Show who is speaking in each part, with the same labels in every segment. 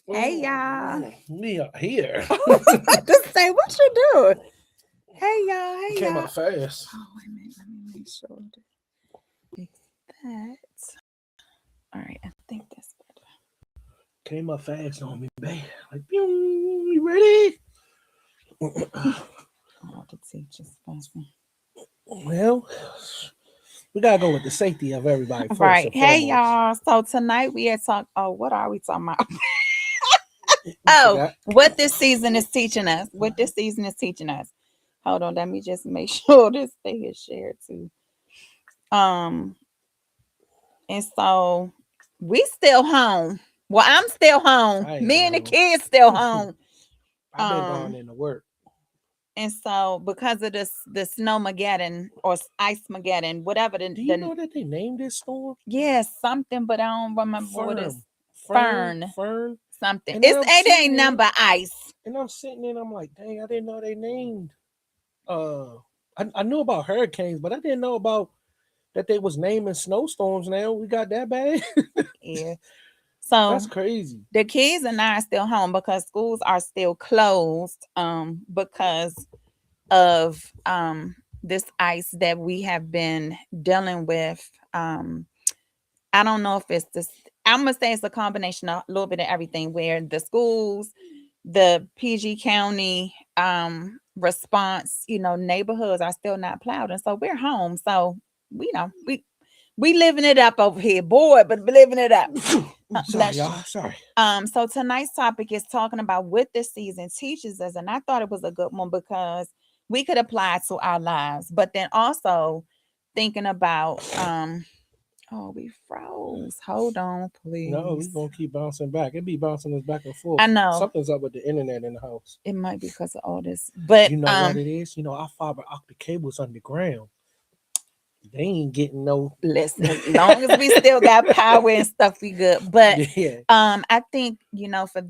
Speaker 1: Hey y'all.
Speaker 2: Me here.
Speaker 1: Just say what you doing. Hey y'all. Hey
Speaker 2: Came
Speaker 1: y'all.
Speaker 2: out fast.
Speaker 1: Oh wait a minute. Let me make sure to fix that. All right. I think that's better.
Speaker 2: Came up fast on me, babe. Like, pew, you ready?
Speaker 1: Oh, the teacher's fussing.
Speaker 2: Well, we gotta go with the safety of everybody first
Speaker 1: Right.
Speaker 2: and
Speaker 1: Hey
Speaker 2: foremost.
Speaker 1: y'all. So tonight we had talk. Oh, what are we talking about?
Speaker 2: You
Speaker 1: Oh,
Speaker 2: forgot?
Speaker 1: what this season is teaching us. What this season is teaching us. Hold on. Let me just make sure this thing is shared too. Um, and so we still home. Well, I'm still home.
Speaker 2: I ain't
Speaker 1: Me
Speaker 2: been
Speaker 1: and the
Speaker 2: home.
Speaker 1: kids still home.
Speaker 2: I've been gone
Speaker 1: Um,
Speaker 2: into work.
Speaker 1: and so because of this the snowmageddon or ice mageddon, whatever
Speaker 2: Do you
Speaker 1: the
Speaker 2: know that they named this storm?
Speaker 1: yeah, something, but I don't remember what it's
Speaker 2: Fern. Fern.
Speaker 1: fern
Speaker 2: Fern.
Speaker 1: something.
Speaker 2: And then
Speaker 1: It's
Speaker 2: I'm
Speaker 1: it
Speaker 2: sitting
Speaker 1: ain't
Speaker 2: there,
Speaker 1: number ice.
Speaker 2: and I'm sitting there, and I'm like, dang, I didn't know they named. Uh, I knew about hurricanes, but I didn't know about that they was naming snowstorms. Now we got that bad.
Speaker 1: Yeah.
Speaker 2: That's
Speaker 1: So
Speaker 2: crazy.
Speaker 1: the kids and I are still home because schools are still closed because of this ice that we have been dealing with. I don't know if it's this. I'm gonna say it's a combination of a little bit of everything. Where the schools, the PG County response, neighborhoods are still not plowed, and so we're home. So we living it up over here, boy, but living it up.
Speaker 2: Sorry,
Speaker 1: Bless you.
Speaker 2: y'all. Sorry.
Speaker 1: So tonight's topic is talking about what this season teaches us, and I thought it was a good one because we could apply it to our lives, but then also thinking about oh, we froze. Hold on,
Speaker 2: No, we
Speaker 1: please.
Speaker 2: gonna keep bouncing back. It be bouncing us back and
Speaker 1: I
Speaker 2: forth.
Speaker 1: know
Speaker 2: Something's up with the internet in the house.
Speaker 1: it might be because of all this, but
Speaker 2: You know what it is? You know, our fiber optic cables underground. They ain't getting no.
Speaker 1: listen, as long as we still got power and stuff, we good. But
Speaker 2: Yeah.
Speaker 1: I think for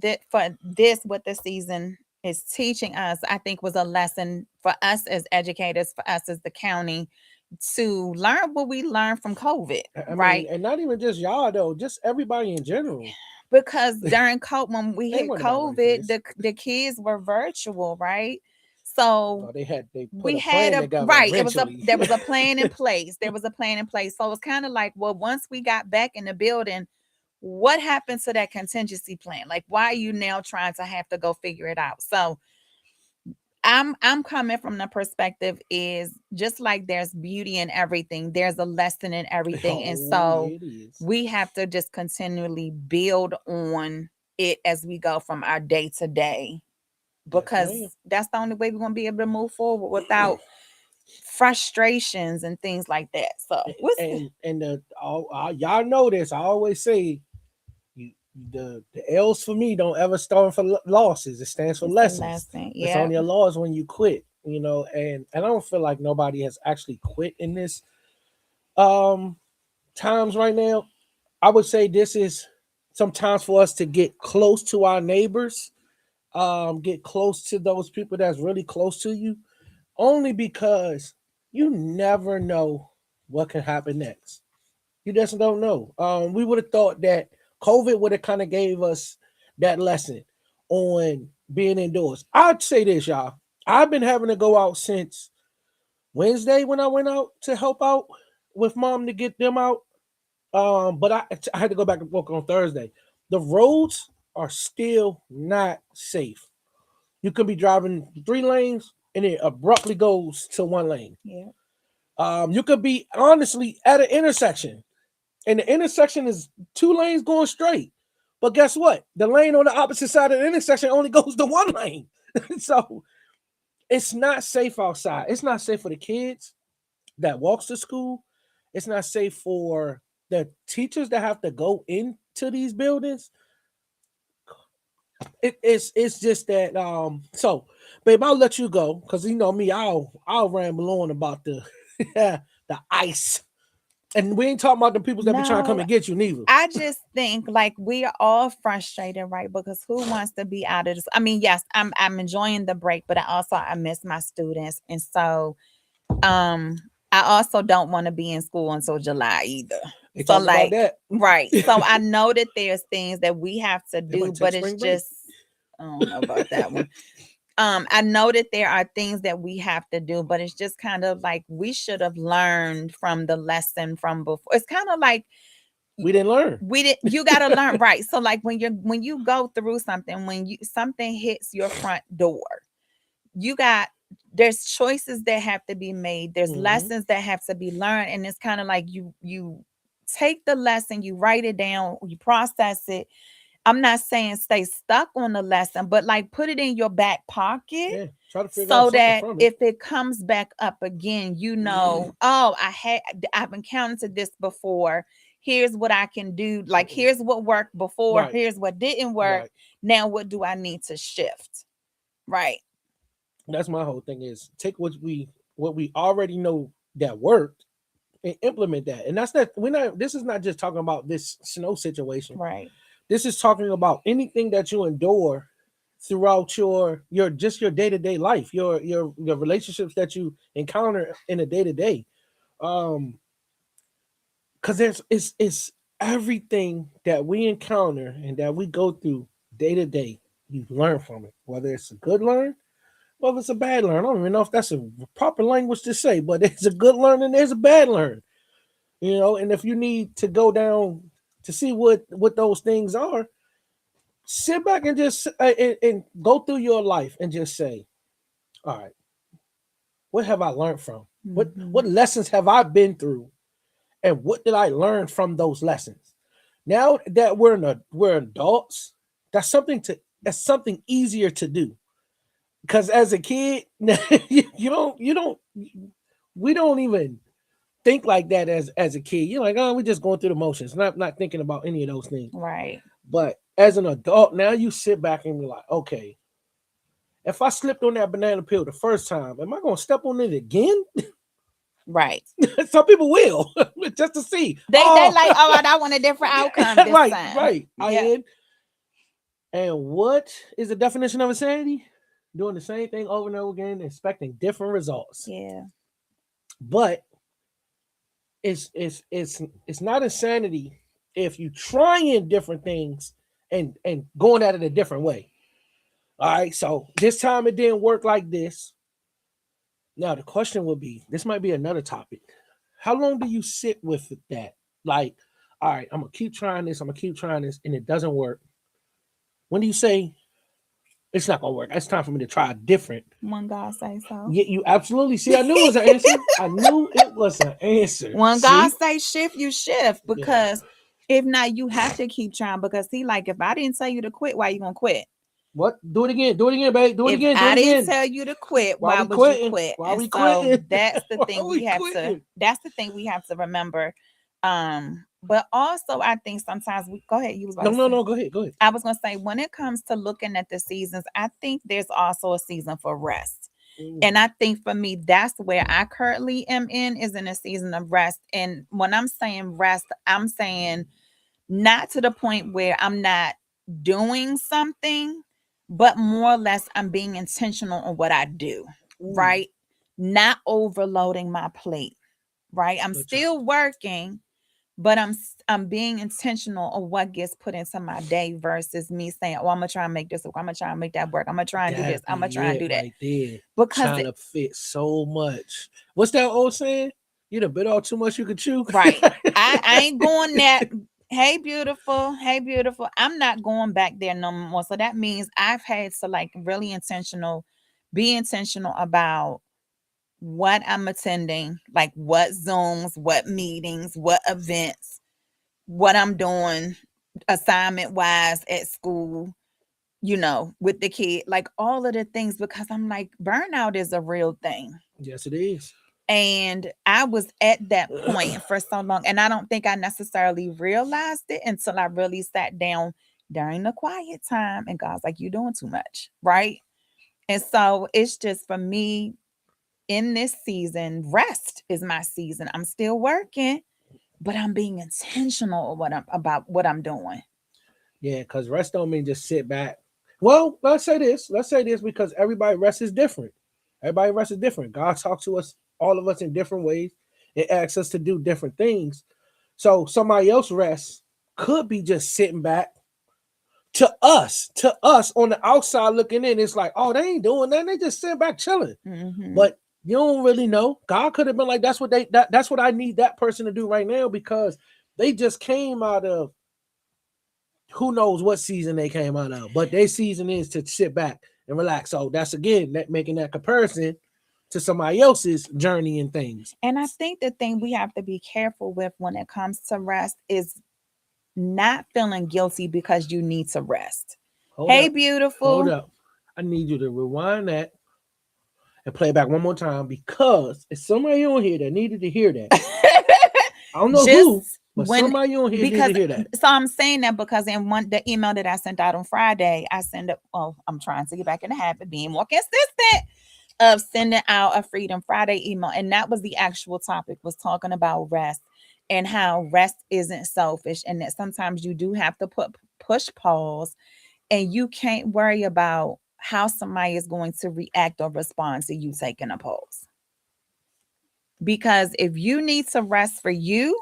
Speaker 1: this, what the season is teaching us, I think was a lesson for us as educators, for us as the county, to learn what we learned from COVID,
Speaker 2: I mean,
Speaker 1: right?
Speaker 2: and not even just y'all though, just everybody in general.
Speaker 1: Because during COVID, when we
Speaker 2: Ain't
Speaker 1: hit
Speaker 2: one nobody ready for
Speaker 1: COVID,
Speaker 2: this.
Speaker 1: the kids were virtual, right? So
Speaker 2: No, they put
Speaker 1: we
Speaker 2: a
Speaker 1: had
Speaker 2: plan
Speaker 1: a
Speaker 2: together
Speaker 1: right. It was a
Speaker 2: eventually.
Speaker 1: there was a plan in place. There was a plan in place. So it's kind of like, well, once we got back in the building, what happened to that contingency plan? Like, why are you now trying to have to go figure it out? So I'm coming from the perspective is just like there's beauty in everything, there's a lesson in everything. And
Speaker 2: Oh
Speaker 1: so
Speaker 2: yeah, it is.
Speaker 1: we have to just continually build on it as we go from our day to day,
Speaker 2: Yes, ma'am.
Speaker 1: because that's the only way we're going to be able to move forward without frustrations and things like that. So what's the
Speaker 2: And y'all know this. I always say you the L's for me don't ever stand for losses. It stands for
Speaker 1: it's a
Speaker 2: lessons.
Speaker 1: lesson?
Speaker 2: It's
Speaker 1: Yeah.
Speaker 2: only a loss when you quit. You know, and I don't feel like nobody has actually quit in this um times right now. I would say this is sometimes for us to get close to our neighbors, get close to those people that's really close to you, only because you never know what can happen next. You just don't know. We would have thought that COVID would have kind of gave us that lesson on being indoors. I'd say this, y'all. I've been having to go out since Wednesday when I went out to help out with mom to get them out. But I had to go back and work on Thursday. The roads are still not safe. You could be driving 3 lanes and it abruptly goes to 1 lane.
Speaker 1: Yeah.
Speaker 2: You could be honestly at an intersection, and the intersection is 2 lanes going straight. But guess what? The lane on the opposite side of the intersection only goes to 1 lane. So it's not safe outside. It's not safe for the kids that walks to school. It's not safe for the teachers that have to go into these buildings. It's just that so babe, I'll let you go because you know me, I'll ramble on about the the ice. And we ain't talking about the people that be trying to come
Speaker 1: No,
Speaker 2: and get you neither.
Speaker 1: I just think like we are all frustrated, right? Because who wants to be out of this? I mean, yes, I'm enjoying the break, but I miss my students. And so um I also don't want to be in school until July either.
Speaker 2: They
Speaker 1: So
Speaker 2: talking about
Speaker 1: like,
Speaker 2: that.
Speaker 1: right. So I know that there's things that we have to
Speaker 2: They
Speaker 1: do,
Speaker 2: might take
Speaker 1: but it's
Speaker 2: spring break.
Speaker 1: just I don't know about that one. I know that there are things that we have to do, but it's just kind of like we should have learned from the lesson from before. It's kind of like
Speaker 2: We didn't learn.
Speaker 1: we did you got to learn, right? So like when you go through something, when you something hits your front door, you got there's choices that have to be made, there's
Speaker 2: Hmm.
Speaker 1: lessons that have to be learned, and it's kind of like you take the lesson, you write it down, you process it. I'm not saying stay stuck on the lesson, but like put it in your back pocket
Speaker 2: Yeah, try to figure out
Speaker 1: so
Speaker 2: something
Speaker 1: that
Speaker 2: from it.
Speaker 1: if it comes back up again, you know, oh, I've encountered this before. Here's what I can do. Like here's what worked before,
Speaker 2: Right,
Speaker 1: here's what didn't work.
Speaker 2: right.
Speaker 1: Now what do I need to shift? Right.
Speaker 2: That's my whole thing is take what we already know that worked and implement that. And that's not we're not this is not just talking about this snow situation.
Speaker 1: Right.
Speaker 2: This is talking about anything that you endure throughout your just your day-to-day life, your relationships that you encounter in a day-to-day. Um because it's everything that we encounter and that we go through day to day, you learn from it. Whether it's a good learn, whether it's a bad learn. I don't even know if that's a proper language to say, but it's a good learn and there's a bad learn. And if you need to go down to see what those things are, sit back and just and go through your life and just say, all right, what have I learned from? What
Speaker 1: Mhm.
Speaker 2: lessons have I been through, and what did I learn from those lessons? Now that we're adults, that's something easier to do. Because as a kid, you don't we don't even think like that as a kid. You're like, oh, we're just going through the motions, not thinking about any of those things.
Speaker 1: Right.
Speaker 2: But as an adult, now you sit back and be like, okay, if I slipped on that banana peel the first time, am I gonna step on it again?
Speaker 1: Right.
Speaker 2: Some people will just to see.
Speaker 1: They
Speaker 2: Oh,
Speaker 1: like, oh, I want a different outcome this
Speaker 2: right,
Speaker 1: time.
Speaker 2: right. I
Speaker 1: Yeah.
Speaker 2: am. And what is the definition of insanity? Doing the same thing over and over again, expecting different results.
Speaker 1: Yeah.
Speaker 2: But it's not insanity if you trying different things and going at it a different way. All right. So this time it didn't work like this. Now the question would be, this might be another topic. How long do you sit with that? Like, all right, I'm gonna keep trying this, I'm gonna keep trying this, and it doesn't work. When do you say it's not gonna work? It's time for me to try different.
Speaker 1: One God say so.
Speaker 2: Yeah, you absolutely see. I knew it was an answer. I knew it was an answer.
Speaker 1: When God
Speaker 2: See?
Speaker 1: say shift, you shift
Speaker 2: Yeah.
Speaker 1: because if not, you have to keep trying because see, like if I didn't tell you to quit, why you gonna quit?
Speaker 2: What? Do it again. Do it again, babe. Do it
Speaker 1: If
Speaker 2: again. Do it
Speaker 1: I didn't
Speaker 2: again.
Speaker 1: tell you to quit,
Speaker 2: Why
Speaker 1: why
Speaker 2: we
Speaker 1: would you
Speaker 2: quitting?
Speaker 1: quit?
Speaker 2: Why
Speaker 1: And
Speaker 2: we
Speaker 1: so
Speaker 2: quitting?
Speaker 1: that's the
Speaker 2: Why
Speaker 1: thing we
Speaker 2: we
Speaker 1: have to
Speaker 2: quitting?
Speaker 1: that's the thing we have to remember. But also I think sometimes we go ahead, you was about
Speaker 2: No,
Speaker 1: to
Speaker 2: no,
Speaker 1: say.
Speaker 2: no. Go ahead. Go ahead.
Speaker 1: I was gonna say when it comes to looking at the seasons, I think there's also a season for rest. And
Speaker 2: Mm,
Speaker 1: I think for me, that's where I currently am is in a season of rest. And when I'm saying rest, I'm saying not to the point where I'm not doing something, but more or less I'm being intentional on what I do,
Speaker 2: ooh,
Speaker 1: right? Not overloading my plate, right? I'm
Speaker 2: good job.
Speaker 1: still working, but I'm being intentional on what gets put into my day versus me saying, "Oh, I'm gonna try and make this work. I'm gonna try and make that work. I'm gonna try and do this.
Speaker 2: That
Speaker 1: I'm gonna try
Speaker 2: be
Speaker 1: and
Speaker 2: it
Speaker 1: do that."
Speaker 2: right there.
Speaker 1: Because
Speaker 2: Trying to fit so much. What's that old saying? You done bit off too much you could chew.
Speaker 1: right, I ain't going that. Hey, beautiful. Hey, beautiful. I'm not going back there no more. So that means I've had to like really be intentional about what I'm attending, like what Zooms, what meetings, what events, what I'm doing assignment wise at school, with the kid, like all of the things, because I'm like, burnout is a real thing.
Speaker 2: Yes, it is.
Speaker 1: And I was at that point for so long. And I don't think I necessarily realized it until I really sat down during the quiet time. And God's like, you're doing too much. Right. And so it's just for me in this season, rest is my season. I'm still working, but I'm being intentional about what I'm doing.
Speaker 2: Yeah, because rest don't mean just sit back. Well, let's say this. Let's say this because everybody rest is different. Everybody rest is different. God talks to us, all of us in different ways. It asks us to do different things. So somebody else rest could be just sitting back. To us on the outside looking in, it's like, oh, they ain't doing nothing. They just sitting back chilling.
Speaker 1: Mm-hmm.
Speaker 2: But you don't really know. God could have been like, that's what I need that person to do right now, because they just came out of who knows what season they came out of. But their season is to sit back and relax. So that's again that making that comparison to somebody else's journey and things.
Speaker 1: And I think the thing we have to be careful with when it comes to rest is not feeling guilty because you need to rest.
Speaker 2: Hold
Speaker 1: Hey,
Speaker 2: up. Hold
Speaker 1: beautiful.
Speaker 2: up. I need you to rewind that and play it back one more time, because it's somebody on here that needed to hear that. I don't know
Speaker 1: Just
Speaker 2: who, but
Speaker 1: when,
Speaker 2: somebody on here needed
Speaker 1: because,
Speaker 2: to hear that.
Speaker 1: so I'm saying that because in the email that I sent out on Friday, I send it, well, I'm trying to get back in the habit of being more consistent of sending out a Freedom Friday email. And that was the actual topic, was talking about rest and how rest isn't selfish, and that sometimes you do have to push pause, and you can't worry about how somebody is going to react or respond to you taking a pause. Because if you need to rest for you,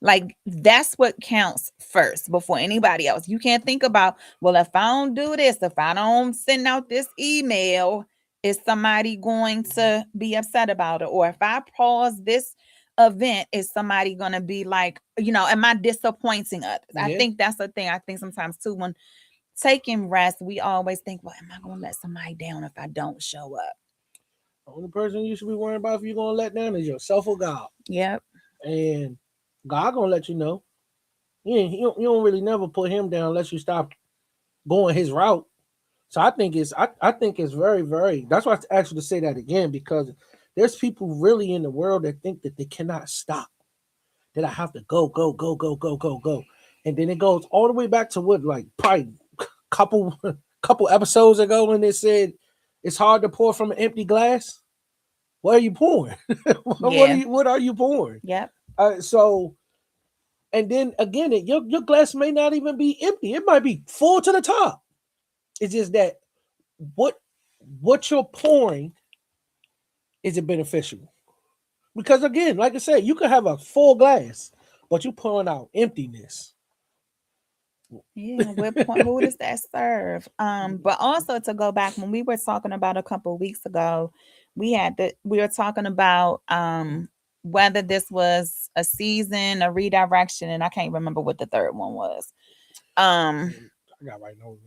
Speaker 1: like that's what counts first before anybody else. You can't think about, well, if I don't do this, if I don't send out this email, is somebody going to be upset about it? Or if I pause this event, is somebody going to be like, am I disappointing others? I
Speaker 2: Yeah.
Speaker 1: think that's the thing. I think sometimes too, when taking rest, we always think, well, am I going to let somebody down if I don't show up?
Speaker 2: The only person you should be worrying about if you're gonna let down is yourself or God.
Speaker 1: Yep.
Speaker 2: And God gonna let you know. You don't really never put him down unless you stop going his route. So I think it's very, very, that's why I asked you to say that again, because there's people really in the world that think that they cannot stop. That I have to go, go, go, go, go, go, go. And then it goes all the way back to what, like probably couple couple episodes ago, when they said it's hard to pour from an empty glass. What are you pouring?
Speaker 1: Yeah.
Speaker 2: What are you pouring?
Speaker 1: Yep.
Speaker 2: So, and then again, your glass may not even be empty. It might be full to the top. It's just that what what you're pouring, is it beneficial? Because again, like I said, you could have a full glass, but you pouring out emptiness.
Speaker 1: Yeah, what point, who does that serve? But also to go back, when we were talking about a couple of weeks ago, we were talking about whether this was a season, a redirection, and I can't remember what the third one was. Um
Speaker 2: I got right over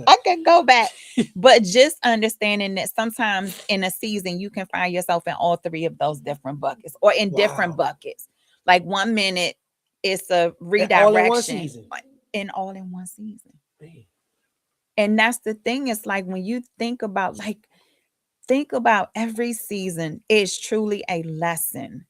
Speaker 1: I could go back, but just understanding that sometimes in a season you can find yourself in all three of those different buckets, or in different
Speaker 2: Wow.
Speaker 1: buckets. Like 1 minute it's a
Speaker 2: And all in one
Speaker 1: redirection,
Speaker 2: season.
Speaker 1: in all in one season.
Speaker 2: Man.
Speaker 1: And that's the thing. It's like when you think about every season is truly a lesson,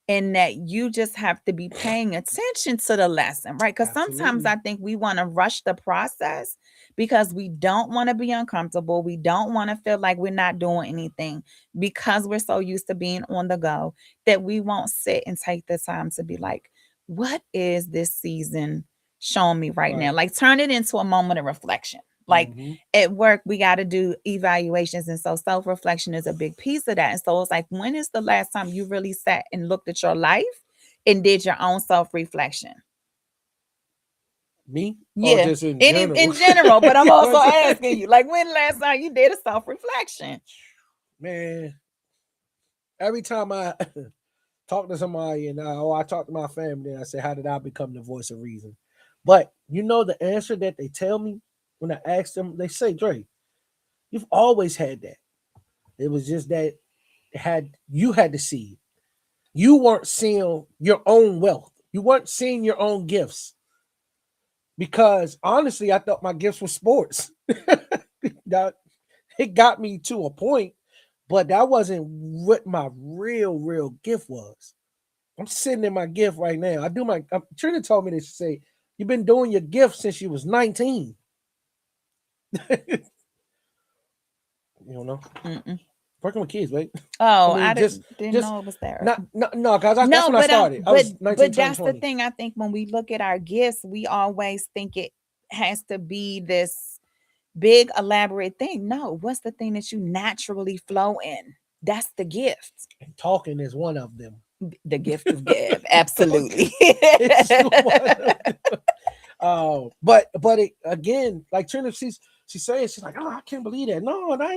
Speaker 1: and that you just have to be paying attention to the lesson, right? Because sometimes
Speaker 2: Absolutely.
Speaker 1: I think we want to rush the process because we don't want to be uncomfortable. We don't want to feel like we're not doing anything because we're so used to being on the go, that we won't sit and take the time to be like, what is this season showing me right now?
Speaker 2: Right.
Speaker 1: Like, turn it into a moment of reflection. Like,
Speaker 2: Mm-hmm.
Speaker 1: at work, we got to do evaluations. And so self reflection is a big piece of that. And so it's like, when is the last time you really sat and looked at your life and did your own self reflection?
Speaker 2: Me, or
Speaker 1: Yeah,
Speaker 2: just in
Speaker 1: any
Speaker 2: general?
Speaker 1: in general. But I'm
Speaker 2: You know
Speaker 1: also
Speaker 2: what I'm saying?
Speaker 1: asking you, like, when last time you did a self reflection?
Speaker 2: Man, every time I talk to somebody or I talk to my family, and I say, how did I become the voice of reason? But you know the answer that they tell me when I ask them, they say, Dre, you've always had that. It was just that you had to see it. You weren't seeing your own wealth. You weren't seeing your own gifts. Because honestly, I thought my gifts were sports. That it got me to a point, but that wasn't what my real gift was. I'm sitting in my gift right now. Trina told me this. She say, you've been doing your gift since you was 19. You don't know?
Speaker 1: Mm-mm.
Speaker 2: Working with kids, right? I
Speaker 1: Oh, I
Speaker 2: mean,
Speaker 1: didn't
Speaker 2: just
Speaker 1: know it was there.
Speaker 2: not no, no, guys. That's
Speaker 1: No,
Speaker 2: when I
Speaker 1: but
Speaker 2: started. I
Speaker 1: but
Speaker 2: was 19,
Speaker 1: but
Speaker 2: turning
Speaker 1: that's the
Speaker 2: 20.
Speaker 1: thing. I think when we look at our gifts, we always think it has to be this big elaborate thing. No, what's the thing that you naturally flow in? That's the gift.
Speaker 2: And talking is one of them.
Speaker 1: The gift of gab. Absolutely.
Speaker 2: Talking is one of them. But it, again, like Trina, she's saying, she's like, oh, I can't believe that. No, and I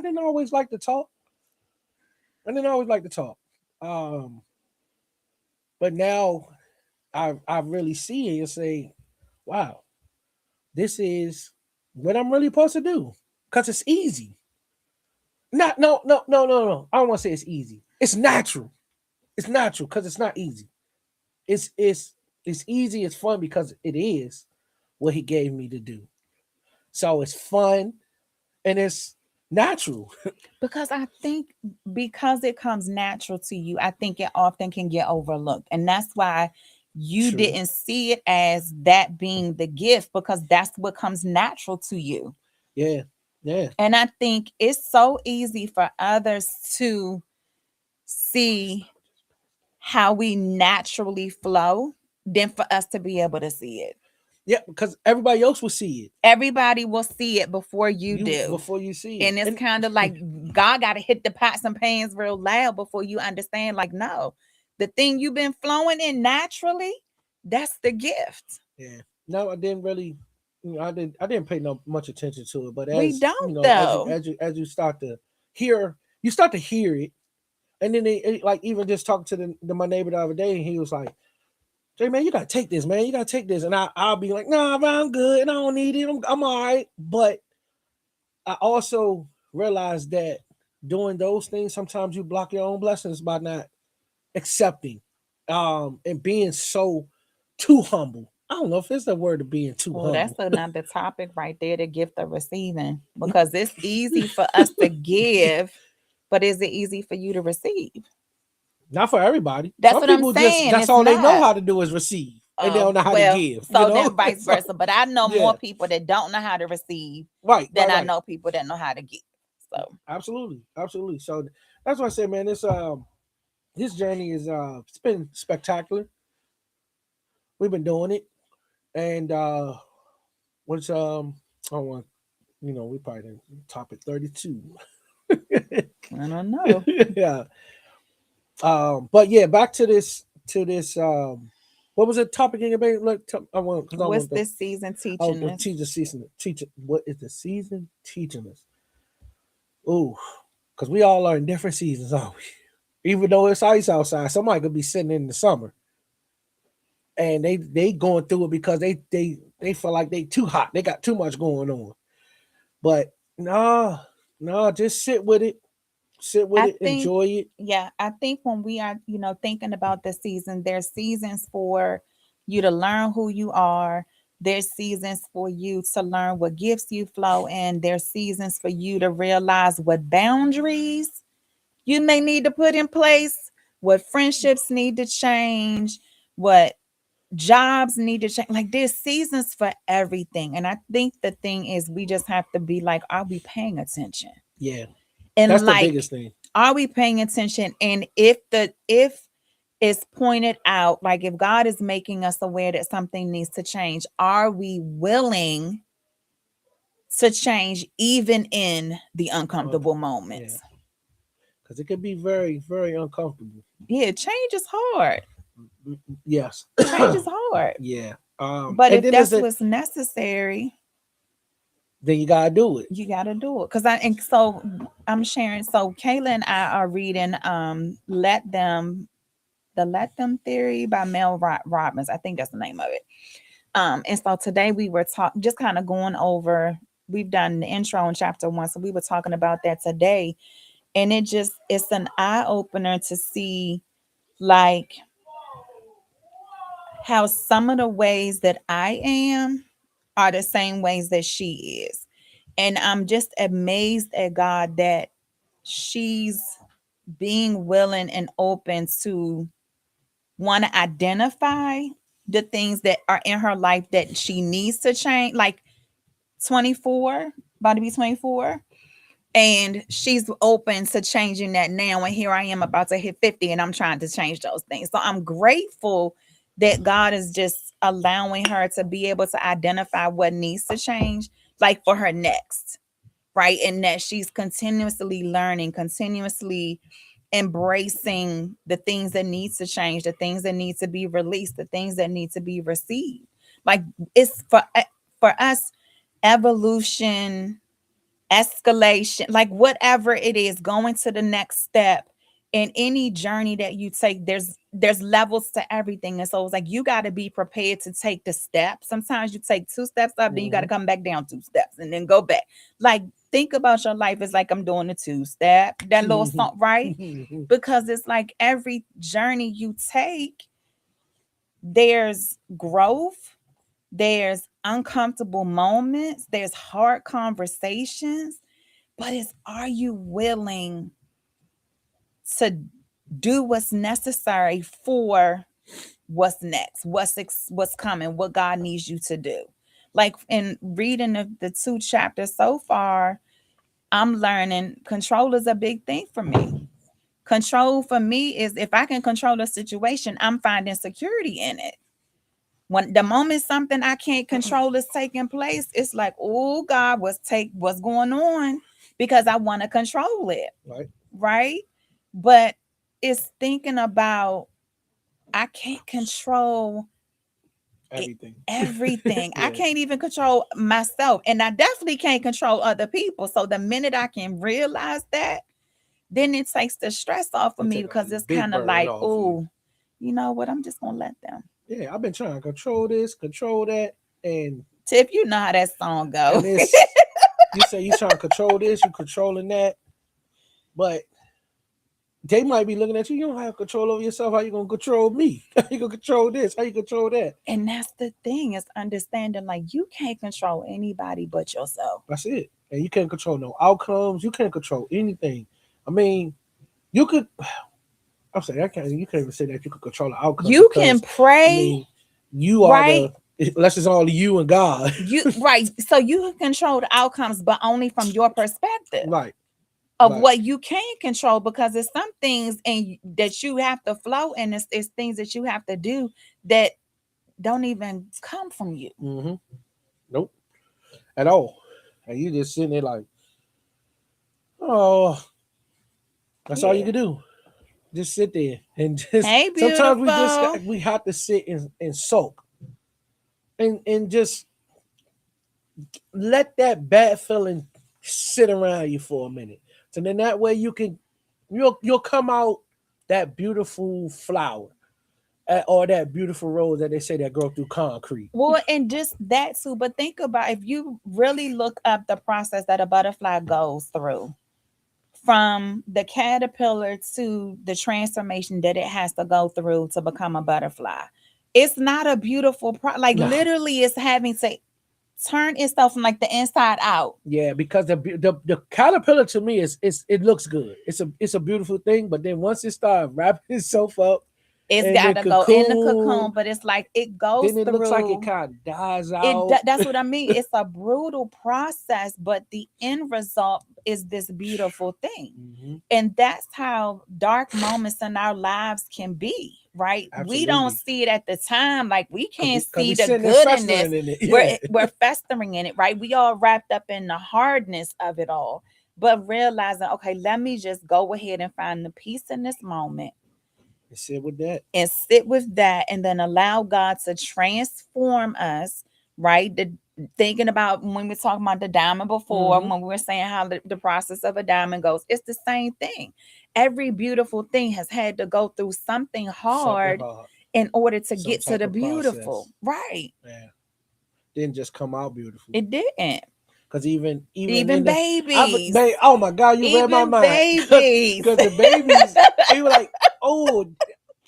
Speaker 2: didn't always like to talk. I didn't always like to talk. Um, but now I really see it and say, wow, this is what I'm really supposed to do. Cause it's easy. Not no. I don't want to say it's easy. It's natural. It's natural because it's not easy. It's it's it's easy. It's fun because it is what he gave me to do. So it's fun and it's natural.
Speaker 1: Because I think because it comes natural to you, I think it often can get overlooked. And that's why you
Speaker 2: True.
Speaker 1: didn't see it as that being the gift because that's what comes natural to you.
Speaker 2: Yeah. Yeah.
Speaker 1: And I think it's so easy for others to see how we naturally flow than for us to be able to see it.
Speaker 2: Yeah. Because everybody else will see it.
Speaker 1: Everybody will see it before you
Speaker 2: You
Speaker 1: do.
Speaker 2: before you see it.
Speaker 1: And it's
Speaker 2: And
Speaker 1: kind of like God got to hit the pots and pans real loud before you understand. Like, no, the thing you've been flowing in naturally, that's the gift.
Speaker 2: yeah. No, I didn't really I didn't pay no much attention to it. But
Speaker 1: We
Speaker 2: as
Speaker 1: don't though.
Speaker 2: as you start to hear you start to hear it. And then like even just talking to my neighbor the other day, and he was like, Jay, man, you gotta take this, man. You gotta take this. And I'll be like, nah, man, I'm good. And I don't need it. I'm all right. But I also realized that doing those things, sometimes you block your own blessings by not accepting and being so too humble. I don't know if it's the word of being too
Speaker 1: Oh, that's
Speaker 2: humble.
Speaker 1: another topic right there, the gift of receiving. Because it's easy for us to give, but is it easy for you to receive?
Speaker 2: Not for everybody.
Speaker 1: That's
Speaker 2: Some
Speaker 1: what I'm
Speaker 2: people just
Speaker 1: saying.
Speaker 2: that's
Speaker 1: It's
Speaker 2: all they know
Speaker 1: not.
Speaker 2: how to do is receive. And they don't
Speaker 1: Oh,
Speaker 2: know how to
Speaker 1: well,
Speaker 2: give, you
Speaker 1: so
Speaker 2: know?
Speaker 1: then vice
Speaker 2: So
Speaker 1: versa. But I know more
Speaker 2: yeah.
Speaker 1: people that don't know how to receive than I
Speaker 2: Right.
Speaker 1: know people that know how to give. So
Speaker 2: Absolutely. Absolutely. So that's why I say, man, this journey is it's been spectacular. We've been doing it. And what's I want we probably in topic 32.
Speaker 1: I don't know.
Speaker 2: Yeah. But yeah, back to this what was the topic again, baby? Look, I want because I
Speaker 1: What's
Speaker 2: want the
Speaker 1: this season teaching us?
Speaker 2: teacher season teacher. What is the season teaching us? Ooh, because we all are in different seasons, aren't we? Even though it's ice outside, somebody could be sitting in the summer and they going through it because they feel like they too hot. They got too much going on. But no, just sit with
Speaker 1: I
Speaker 2: it,
Speaker 1: think,
Speaker 2: enjoy it.
Speaker 1: yeah, I think when we are, thinking about the season, there's seasons for you to learn who you are. There's seasons for you to learn what gifts you flow in. There's seasons for you to realize what boundaries you may need to put in place, what friendships need to change, what jobs need to change. Like there's seasons for everything. And I think the thing is we just have to be like, are we paying attention?
Speaker 2: Yeah, that's
Speaker 1: And
Speaker 2: the
Speaker 1: like,
Speaker 2: biggest thing.
Speaker 1: are we paying attention? And if it's pointed out, like if God is making us aware that something needs to change, are we willing to change even in the uncomfortable
Speaker 2: Yeah,
Speaker 1: moments?
Speaker 2: because it can be very, very uncomfortable.
Speaker 1: Yeah, change is hard.
Speaker 2: Yes.
Speaker 1: Change is hard.
Speaker 2: Yeah.
Speaker 1: But
Speaker 2: And
Speaker 1: if
Speaker 2: then there's
Speaker 1: that's
Speaker 2: the
Speaker 1: what's necessary,
Speaker 2: then you gotta do it.
Speaker 1: you gotta do it. And so I'm sharing. So Kayla and I are reading Let Them Theory by Mel Robbins. I think that's the name of it. And so today we were talking, just kind of going over, we've done the intro in chapter 1. So we were talking about that today. And it's an eye opener to see like how some of the ways that I am are the same ways that she is. And I'm just amazed at God that she's being willing and open to want to identify the things that are in her life that she needs to change. Like 24, about to be 24. And she's open to changing that now. And here I am about to hit 50 and I'm trying to change those things. So I'm grateful that God is just allowing her to be able to identify what needs to change, like for her next. right? And that she's continuously learning, continuously embracing the things that needs to change, the things that need to be released, the things that need to be received. Like it's for us, evolution, escalation, like whatever it is, going to the next step in any journey that you take, there's levels to everything. And so it's like you got to be prepared to take the steps. Sometimes you take two steps up, then you got to
Speaker 2: Mhm.
Speaker 1: come back down two steps and then go back. Like think about your life as like I'm doing a two step, that little song, right? Because it's like every journey you take, there's growth, there's uncomfortable moments, there's hard conversations, but it's, are you willing to do what's necessary for what's next, what's coming, what God needs you to do? Like in reading the two chapters so far, I'm learning control is a big thing for me. Control for me is if I can control a situation, I'm finding security in it. When the moment something I can't control is taking place, it's like, oh God, what's going on? Because I want to control it,
Speaker 2: Right.
Speaker 1: right? But it's thinking about I can't control it,
Speaker 2: Everything.
Speaker 1: everything. I
Speaker 2: Yeah.
Speaker 1: can't even control myself, and I definitely can't control other people. So the minute I can realize that, then it takes the stress off of
Speaker 2: It
Speaker 1: me
Speaker 2: take a
Speaker 1: because it's
Speaker 2: big
Speaker 1: kind of
Speaker 2: burden
Speaker 1: like,
Speaker 2: off you.
Speaker 1: oh, you know what? I'm just gonna let them.
Speaker 2: Yeah, I've been trying to control this, control that, and
Speaker 1: Tip, you know how that song go.
Speaker 2: it's you say you trying to control this, you controlling that, but they might be looking at you. You don't have control over yourself. How you gonna control me? How you gonna control this? How you control that?
Speaker 1: And that's the thing, is understanding like you can't control anybody but yourself.
Speaker 2: That's it. And you can't control no outcomes. You can't control anything. I mean, you could. I'm saying I can't. You can't even say that you could control the outcome
Speaker 1: You can
Speaker 2: because, I
Speaker 1: pray,
Speaker 2: mean, you are
Speaker 1: right?
Speaker 2: the. Unless it's only you and God.
Speaker 1: You right. So you can control the outcomes, but only from your perspective
Speaker 2: Right.
Speaker 1: of
Speaker 2: Right.
Speaker 1: what you can control, because it's some things and that you have to flow, and it's things that you have to do that don't even come from you.
Speaker 2: Mm-hmm. Nope. At all. And you just sitting there like, oh, that's all you
Speaker 1: Yeah.
Speaker 2: can do. Just sit there and just
Speaker 1: Hey,
Speaker 2: sometimes we just
Speaker 1: beautiful.
Speaker 2: we have to sit and soak and just let that bad feeling sit around you for a minute. So then that way you'll come out that beautiful flower or that beautiful rose that they say that grow through concrete.
Speaker 1: Well, and just that too. But think about, if you really look up the process that a butterfly goes through, from the caterpillar to the transformation that it has to go through to become a butterfly. It's not a beautiful like
Speaker 2: No.
Speaker 1: literally it's having to turn itself from like the inside out.
Speaker 2: Yeah, because the caterpillar to me is it looks good. It's a beautiful thing, but then once it starts wrapping itself up
Speaker 1: It's
Speaker 2: in
Speaker 1: got
Speaker 2: the
Speaker 1: to go in the
Speaker 2: cocoon,
Speaker 1: cocoon, but it's like it goes
Speaker 2: then it looks like it
Speaker 1: through
Speaker 2: kind of dies out.
Speaker 1: that's what I mean. It's a brutal process, but the end result is this beautiful thing.
Speaker 2: Hmm.
Speaker 1: And that's how dark moments in our lives can be, right? We don't
Speaker 2: Absolutely,
Speaker 1: see it at the time. Like we can't
Speaker 2: because
Speaker 1: see
Speaker 2: we
Speaker 1: the
Speaker 2: sitting there
Speaker 1: good in this.
Speaker 2: festering in it.
Speaker 1: We're
Speaker 2: Yeah,
Speaker 1: we're festering in it, right? We all wrapped up in the hardness of it all. But realizing, okay, let me just go ahead and find the peace in this moment
Speaker 2: and sit with that.
Speaker 1: and sit with that, and then allow God to transform us, right? Thinking about when we're talking about the diamond before,
Speaker 2: Hmm.
Speaker 1: when we were saying how the process of a diamond goes, it's the same thing. Every beautiful thing has had to go through something
Speaker 2: Something
Speaker 1: hard
Speaker 2: hard,
Speaker 1: in order to
Speaker 2: some
Speaker 1: get to
Speaker 2: type
Speaker 1: the
Speaker 2: of
Speaker 1: beautiful,
Speaker 2: process.
Speaker 1: right?
Speaker 2: Yeah, didn't just come out beautiful.
Speaker 1: It didn't.
Speaker 2: Because even
Speaker 1: Even
Speaker 2: in the,
Speaker 1: babies,
Speaker 2: oh my God, you read my
Speaker 1: even
Speaker 2: mind.
Speaker 1: babies.
Speaker 2: Because the babies, they were like, oh,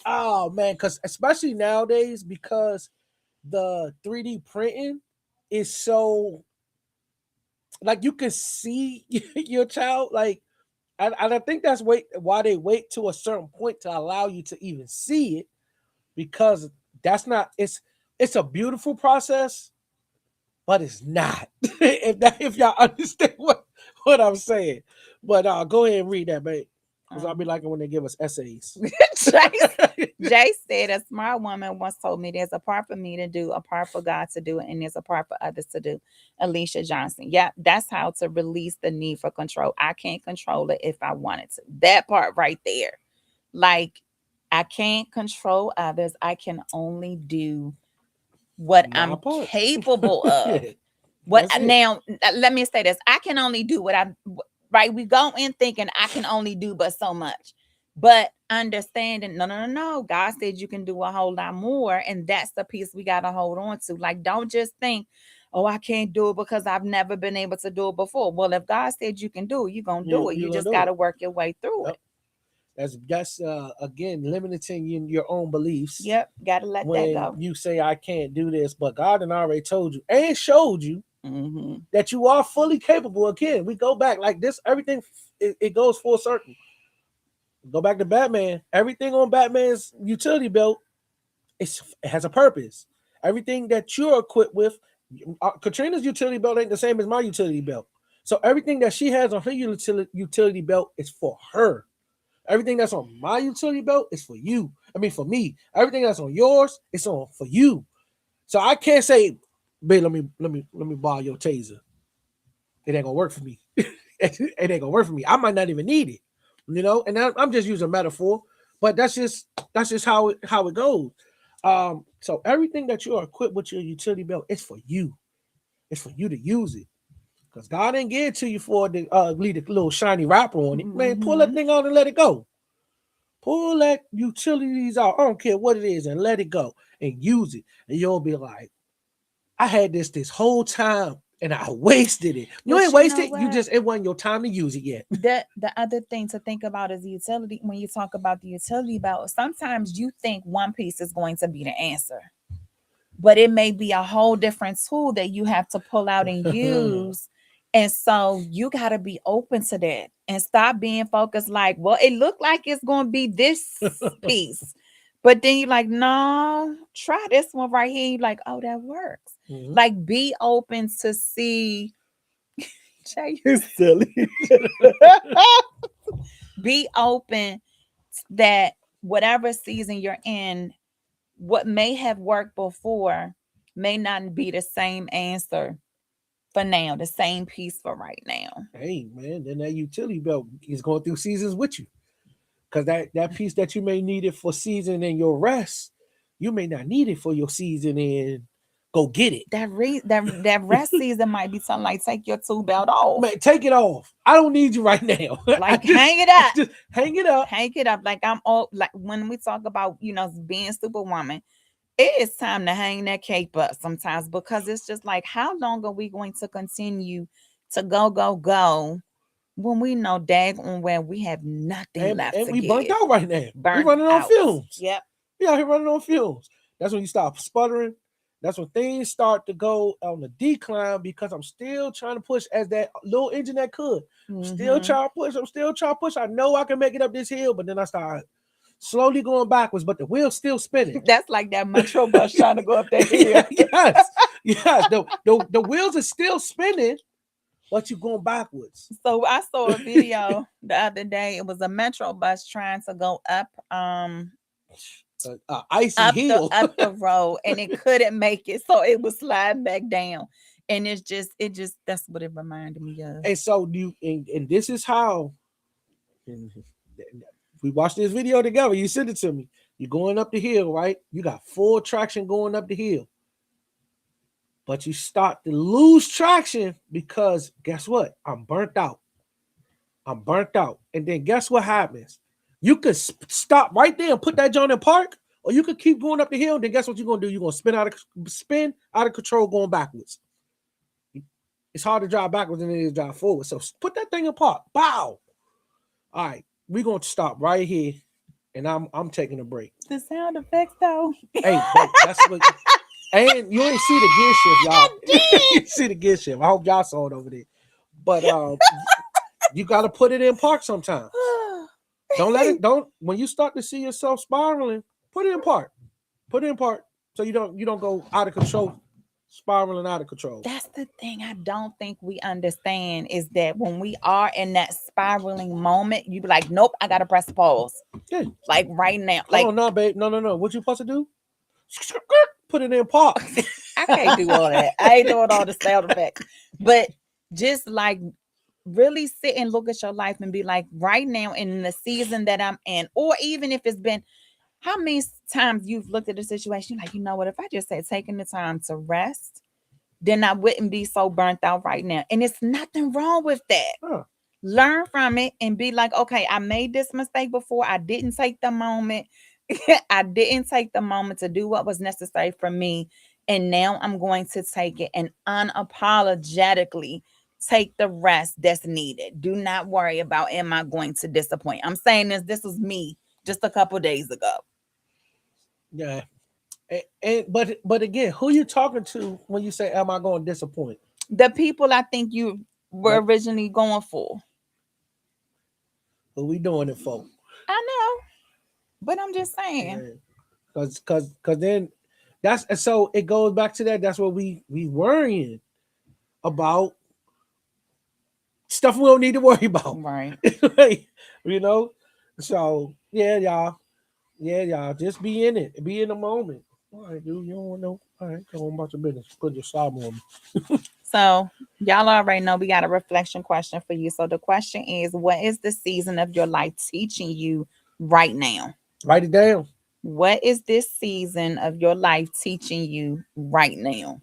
Speaker 2: oh man, because especially nowadays, because the 3D printing is so like you can see your child like, and I think that's why they wait to a certain point to allow you to even see it, because that's not it's a beautiful process, but it's not. If y'all understand what I'm saying. But go ahead and read that, babe. That's what I be liking when they give us essays.
Speaker 1: Jay said, a smart woman once told me there's a part for me to do, a part for God to do, and there's a part for others to do. Alicia Johnson. Yeah, that's how to release the need for control. I can't control it if I wanted to. That part right there. Like, I can't control others. I can only do what
Speaker 2: My
Speaker 1: I'm
Speaker 2: part.
Speaker 1: capable of.
Speaker 2: Yeah,
Speaker 1: What
Speaker 2: that's it.
Speaker 1: now? Let me say this: I can only do what I right. We go in thinking I can only do but so much, but understanding no, no, no, no. God said you can do a whole lot more, and that's the piece we got to hold on to. Like, don't just think, oh, I can't do it because I've never been able to do it before. Well, if God said you can do it, you're gonna do it. You
Speaker 2: You gonna
Speaker 1: just
Speaker 2: do
Speaker 1: got
Speaker 2: it.
Speaker 1: to work your way through
Speaker 2: Yep.
Speaker 1: it.
Speaker 2: That's again limiting your own beliefs
Speaker 1: Yep, got to let that
Speaker 2: when
Speaker 1: go.
Speaker 2: you say I can't do this, but God had already told you and showed you
Speaker 1: Mm-hmm.
Speaker 2: that you are fully capable. Again, we go back like this. Everything it goes full circle. Go back to Batman. Everything on Batman's utility belt it has a purpose. Everything that you're equipped with, Katrina's utility belt ain't the same as my utility belt. So everything that she has on her utility belt is for her. Everything that's on my utility belt is for you. I mean, for me. Everything that's on yours, it's on for you. So I can't say, babe, let me borrow your taser. It ain't gonna work for me. It ain't gonna work for me. I might not even need it, And I'm just using metaphor, but that's just how it goes. So everything that you are equipped with your utility belt, it's for you. It's for you to use it. Because God didn't give it to you for the leave a little shiny wrapper on it. Man, pull that
Speaker 1: Mm-hmm.
Speaker 2: thing out and let it go. Pull that utilities out. I don't care what it is, and let it go and use it. And you'll be like, I had this whole time and I wasted it. You ain't
Speaker 1: But you know
Speaker 2: wasted. You
Speaker 1: what?
Speaker 2: just it wasn't your time to use it yet.
Speaker 1: The other thing to think about is the utility. When you talk about the utility belt, sometimes you think one piece is going to be the answer, but it may be a whole different tool that you have to pull out and use. And so you got to be open to that and stop being focused like, well, it looked like it's going to be this piece. But then you're like, no, try this one right here. You're like, oh, that works.
Speaker 2: Mhm.
Speaker 1: Like, be open to see. Jay, you silly. Be open that whatever season you're in, what may have worked before may not be the same answer for now, the same piece for right now.
Speaker 2: Hey man, then that utility belt is going through seasons with you. Because that piece that you may need it for season and your rest, you may not need it for your season and go get it.
Speaker 1: That rest season might be something like take your tool belt off.
Speaker 2: Man, take it off. I don't need you right now. I
Speaker 1: Like
Speaker 2: just
Speaker 1: hang it up.
Speaker 2: just hang it up.
Speaker 1: Hang it up. Like I'm all like when we talk about, being superwoman, it is time to hang that cape up sometimes because it's just like, how long are we going to continue to go, go, go when we know daggone where we have nothing left
Speaker 2: And
Speaker 1: to
Speaker 2: we burnt
Speaker 1: give?
Speaker 2: out right now. We
Speaker 1: Burnt
Speaker 2: running on
Speaker 1: out.
Speaker 2: fumes.
Speaker 1: Yep.
Speaker 2: We out here running on fumes. That's when you start sputtering. That's when things start to go on the decline because I'm still trying to push as that little engine that could. I'm still
Speaker 1: Hmm.
Speaker 2: trying to push. I'm still trying to push. I know I can make it up this hill, but then I start slowly going backwards, but the wheel's still spinning.
Speaker 1: That's like that metro bus trying to go up that hill.
Speaker 2: Yeah, yes, yes. The wheels are still spinning, but you're going backwards.
Speaker 1: So I saw a video the other day. It was a metro bus trying to go
Speaker 2: Icy hill.
Speaker 1: up the road and it couldn't make it. So it was sliding back down. And it just that's what it reminded me of.
Speaker 2: And so and this is how and we watched this video together. You sent it to me. You're going up the hill, right? You got full traction going up the hill. But you start to lose traction because guess what? I'm burnt out. I'm burnt out. And then guess what happens? You could stop right there and put that joint in park, or you could keep going up the hill. Then guess what you're gonna do? You're gonna spin out of control going backwards. It's hard to drive backwards than it is to drive forward. So put that thing in park. Bow. All right, we're gonna stop right here, and I'm taking a break.
Speaker 1: The sound effects though.
Speaker 2: Hey, that's what. And you ain't see the gear shift, y'all. You see the gear shift. I hope y'all saw it over there. But you got to put it in park sometime. Don't let it. Don't when you start to see yourself spiraling, put it in park. Put it in park so you don't go out of control spiraling out of control.
Speaker 1: That's the thing I don't think we understand is that when we are in that spiraling moment, you be like, nope, I gotta press pause.
Speaker 2: Yeah.
Speaker 1: Like right now.
Speaker 2: Hold
Speaker 1: Like
Speaker 2: on, no, babe. No, no, no. What you supposed to do? Put it in park.
Speaker 1: I can't do all that. I ain't doing all the sound effects. But just like really sit and look at your life and be like, right now in the season that I'm in, or even if it's been how many times you've looked at a situation, like, you know what, if I just had taken the time to rest, then I wouldn't be so burnt out right now. And it's nothing wrong with that.
Speaker 2: Huh.
Speaker 1: Learn from it and be like, okay, I made this mistake before. I didn't take the moment. I didn't take the moment to do what was necessary for me. And now I'm going to take it and unapologetically take the rest that's needed. Do not worry about, am I going to disappoint? I'm saying this was me just a couple days ago.
Speaker 2: Yeah. And but again, who you talking to when you say, "Am I going to disappoint?"
Speaker 1: The people I think you were
Speaker 2: Like,
Speaker 1: originally going for.
Speaker 2: who we doing it for?
Speaker 1: I know, but I'm just saying.
Speaker 2: Yeah. Cause then that's and so it goes back to that. That's what we worrying about stuff we don't need to worry about.
Speaker 1: Right.
Speaker 2: Like, you know. So yeah, y'all, just be in it, be in the moment. All right, dude, you don't want to know. All right, go on about your business. Put your slob on me.
Speaker 1: So y'all already know we got a reflection question for you. So the question is, what is the season of your life teaching you right now?
Speaker 2: Write it down.
Speaker 1: What is this season of your life teaching you right now?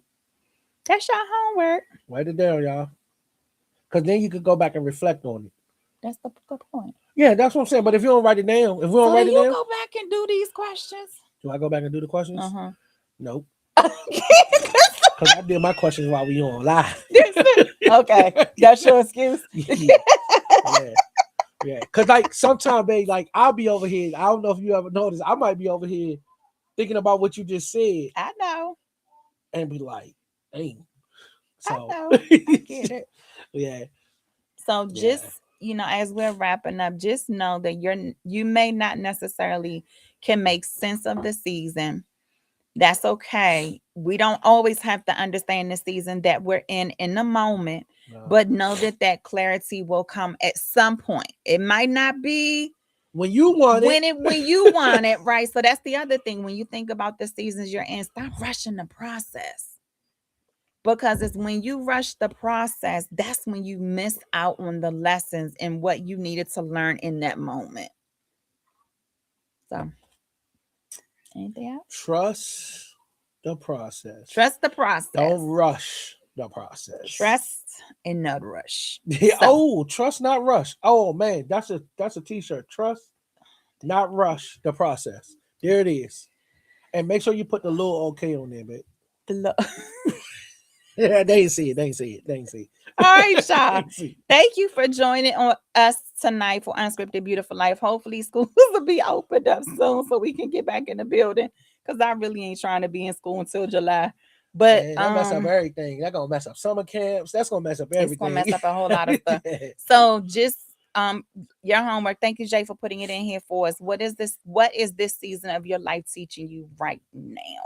Speaker 1: That's your homework.
Speaker 2: Write it down, y'all. Because then you could go back and reflect on it.
Speaker 1: That's the good point.
Speaker 2: Yeah, that's what I'm saying. But if you don't write it down, if we don't
Speaker 1: So do
Speaker 2: write it
Speaker 1: you
Speaker 2: down,
Speaker 1: go back and do these questions?
Speaker 2: do I go back and do the questions?
Speaker 1: Uh-huh.
Speaker 2: Nope. Because I did my questions while we on live.
Speaker 1: Okay. That's your excuse.
Speaker 2: Yeah. Yeah. Because, like, sometimes, babe, like, I'll be over here. I don't know if you ever noticed. I might be over here thinking about what you just said
Speaker 1: I know.
Speaker 2: and be like, dang.
Speaker 1: I
Speaker 2: So,
Speaker 1: know. I get it.
Speaker 2: yeah.
Speaker 1: So
Speaker 2: Yeah.
Speaker 1: just, as we're wrapping up, just know that you may not necessarily can make sense of the season. That's okay. We don't always have to understand the season that we're in the moment,
Speaker 2: No.
Speaker 1: but know that that clarity will come at some point. It might not be
Speaker 2: When you want it.
Speaker 1: when you want it, right? So that's the other thing. When you think about the seasons you're in, stop rushing the process. Because it's when you rush the process, that's when you miss out on the lessons and what you needed to learn in that moment. So, anything else?
Speaker 2: Trust the process.
Speaker 1: Trust the process.
Speaker 2: Don't rush the process.
Speaker 1: Trust and not rush.
Speaker 2: Yeah,
Speaker 1: So,
Speaker 2: oh, trust not rush. Oh man, that's a t-shirt. Trust not rush the process. There it is. And make sure you put the little okay on there, babe.
Speaker 1: the lo-
Speaker 2: Yeah, they ain't see it. They ain't see it. They ain't see
Speaker 1: all right,
Speaker 2: it. They
Speaker 1: y'all.
Speaker 2: ain't see it.
Speaker 1: Thank you for joining on us tonight for Unscripted Beautiful Life. Hopefully, schools will be opened up soon so we can get back in the building. Because I really ain't trying to be in school until July. But
Speaker 2: Man, that mess up everything. That gonna mess up summer camps. That's gonna mess up everything.
Speaker 1: it's gonna mess up a whole lot of stuff. So just your homework. Thank you, Jay, for putting it in here for us. What is this season of your life teaching you right now?